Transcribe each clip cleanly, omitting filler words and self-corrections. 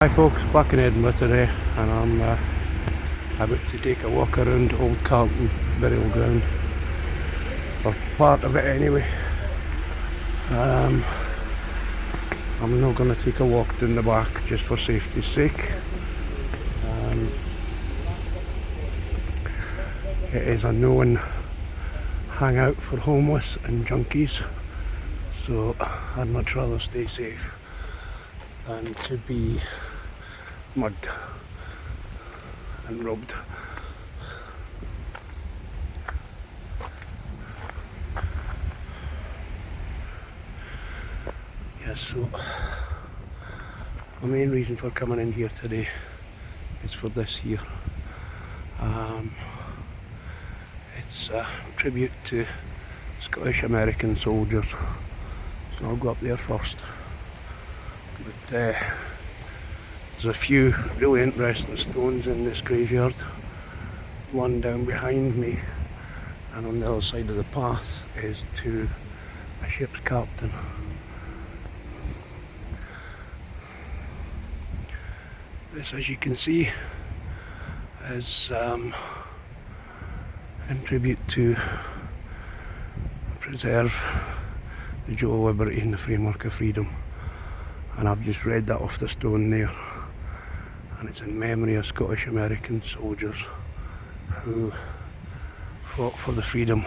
Hi folks, back in Edinburgh today, and I'm about to take a walk around Old Calton burial ground, or part of it anyway. I'm not going to take a walk down the back just for safety's sake. It is a known hangout for homeless and junkies, so I'd much rather stay safe than to be mugged and robbed. Yes, so my main reason for coming in here today is for this here. It's a tribute to Scottish American soldiers, so I'll go up there first. But there's a few really interesting stones in this graveyard. One down behind me, and on the other side of the path is to a ship's captain. This, as you can see, is in tribute to preserve the Joy of Liberty in the framework of freedom. And I've just read that off the stone there, and it's in memory of Scottish American soldiers who fought for the freedom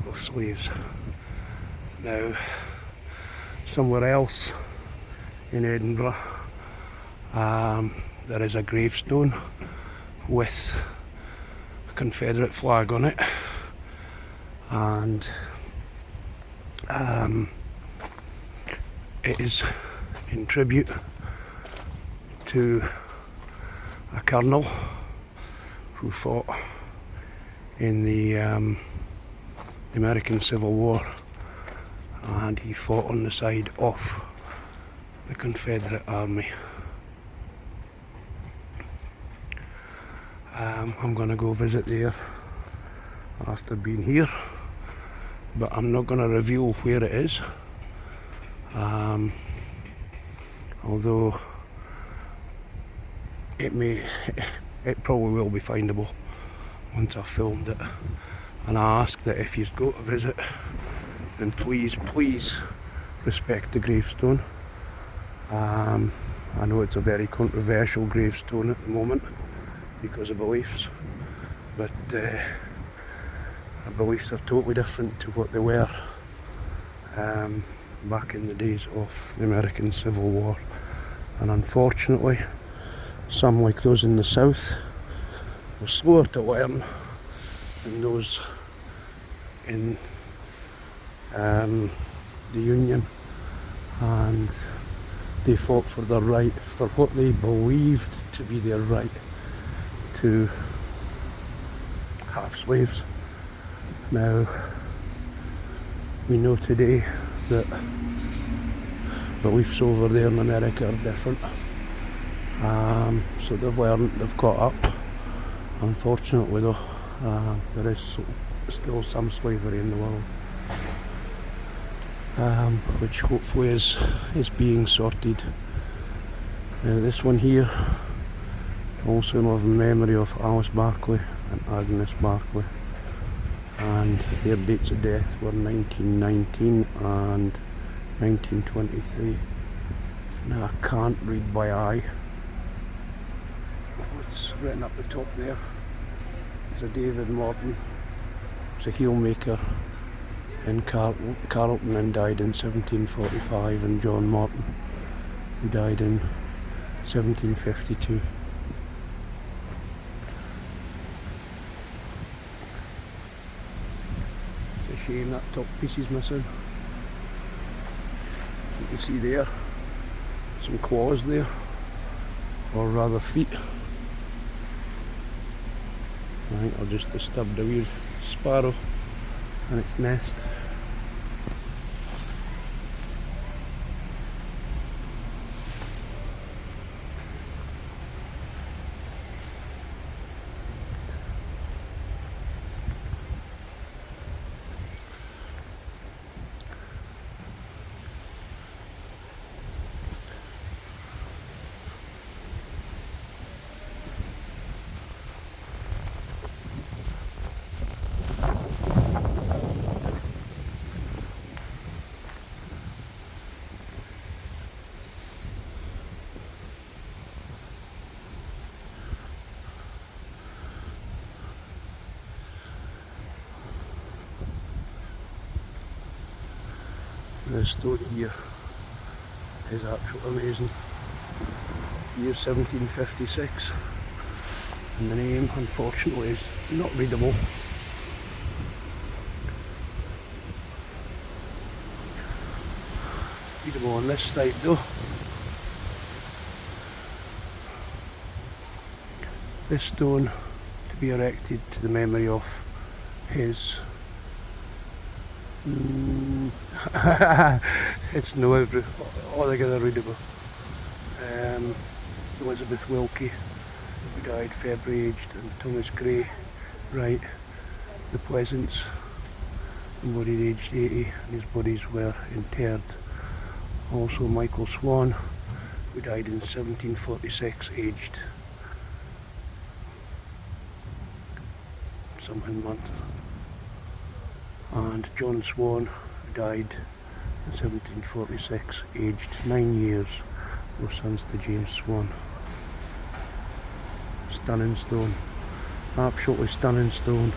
of slaves. Now, somewhere else in Edinburgh, there is a gravestone with a Confederate flag on it, and it is in tribute to a colonel who fought in the American Civil War, and he fought on the side of the Confederate Army. I'm going to go visit there after being here, but I'm not going to reveal where it is, although it probably will be findable once I've filmed it. And I ask that if you go to visit, then please respect the gravestone. I know it's a very controversial gravestone at the moment because of beliefs, but our beliefs are totally different to what they were back in the days of the American Civil War. And unfortunately, some, like those in the south, were slower to learn than those in the Union, and they fought for their right, for what they believed to be their right to have slaves. Now, we know today that beliefs over there in America are different, so they've learned, they've caught up. Unfortunately though, there is still some slavery in the world, which hopefully is being sorted. Now, this one here, also in loving memory of Alice Barclay and Agnes Barclay, and their dates of death were 1919 and 1923. Now, I can't read by eye what's written up the top there. There's a David Morton, he's a heel maker in Calton and died in 1745, and John Morton, who died in 1752. It's a shame that top piece is missing. You can see there some claws there, or rather feet. I think I'll just disturb the wee sparrow and its nest. this stone here is absolutely amazing. Year 1756, and the name unfortunately is not readable. Readable on this side though. This stone to be erected to the memory of his it's no altogether readable. Elizabeth Wilkie, who died February aged, and Thomas Gray, Wright, the Pleasants, embodied aged 80, and his bodies were interred. Also Michael Swan, who died in 1746, aged something month. And John Swan, who died in 1746, aged 9 years, were sons to James Swan. Stunning stone, absolutely stunning stone.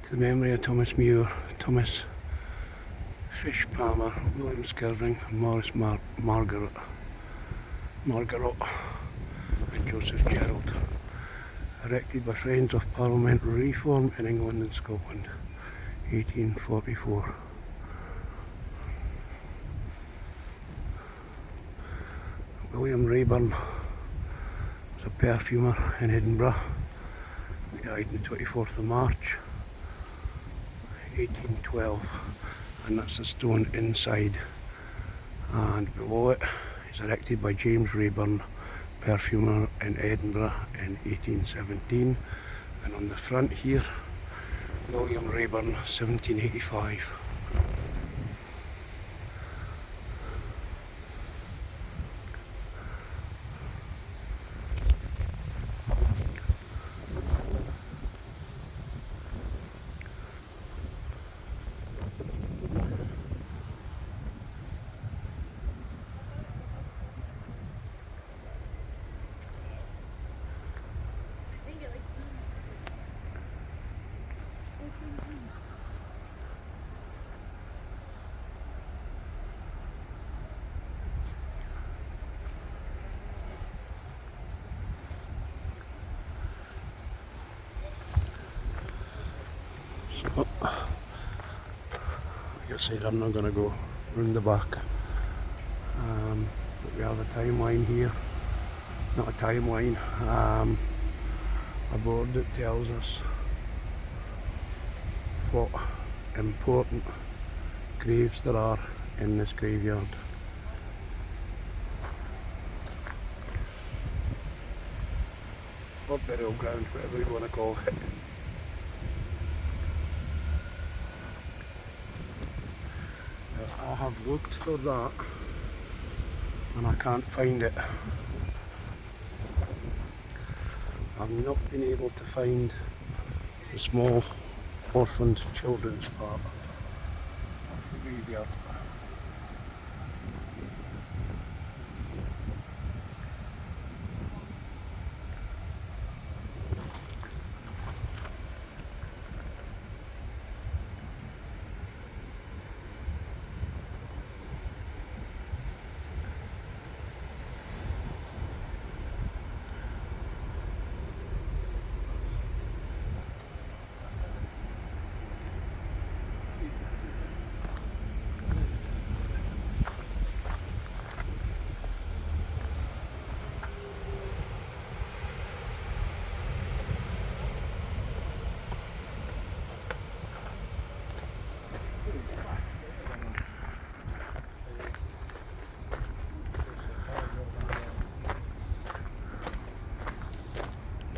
To the memory of Thomas Muir, Thomas Fish Palmer, William Skirving, Morris Margaret, and Joseph Gerald. Erected by Friends of Parliamentary Reform in England and Scotland, 1844. William Rayburn was a perfumer in Edinburgh. He died on the 24th of March, 1812, and that's the stone inside. And below it is erected by James Rayburn, perfumer in Edinburgh in 1817. And on the front here, William Rayburn, 1785. So, like I said, I'm not going to go round the back, but we have a timeline here, not a timeline, a board that tells us what important graves there are in this graveyard. Or burial ground, whatever you want to call it. I have looked for that and I can't find it. I've not been able to find the small orphaned children's part of the graveyard.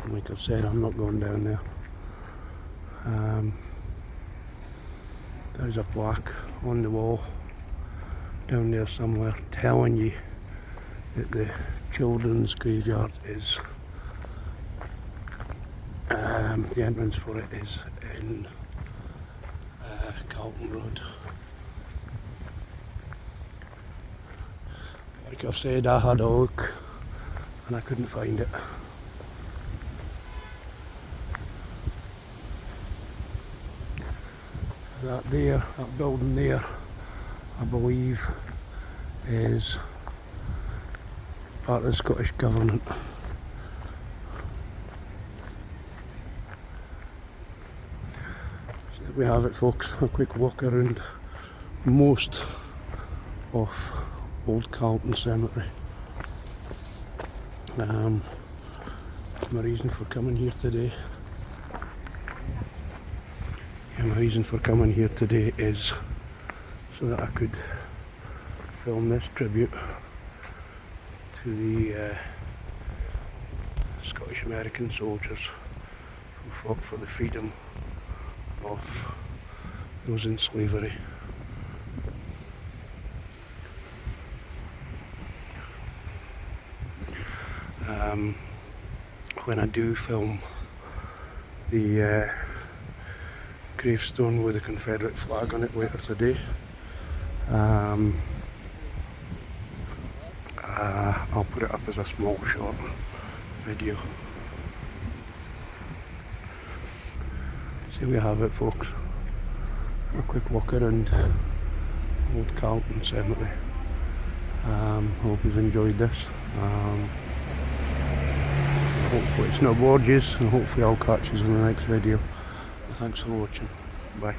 Like I've said, I'm not going down there. There's a plaque on the wall down there somewhere telling you that the children's graveyard is the entrance for it is in Calton Road. Like I've said, I had a look and I couldn't find it. That building there, I believe, is part of the Scottish Government. So there we have it, folks, a quick walk around most of Old Calton Cemetery. My reason for coming here today is so that I could film this tribute to the Scottish American soldiers who fought for the freedom of those in slavery. When I do film the gravestone with a Confederate flag on it later today, I'll put it up as a small short video. So we have it, folks, a quick walk around Old Calton Cemetery. Hope you've enjoyed this. Hopefully it's not gorgeous, and hopefully I'll catch you in the next video. Thanks for watching. Bye.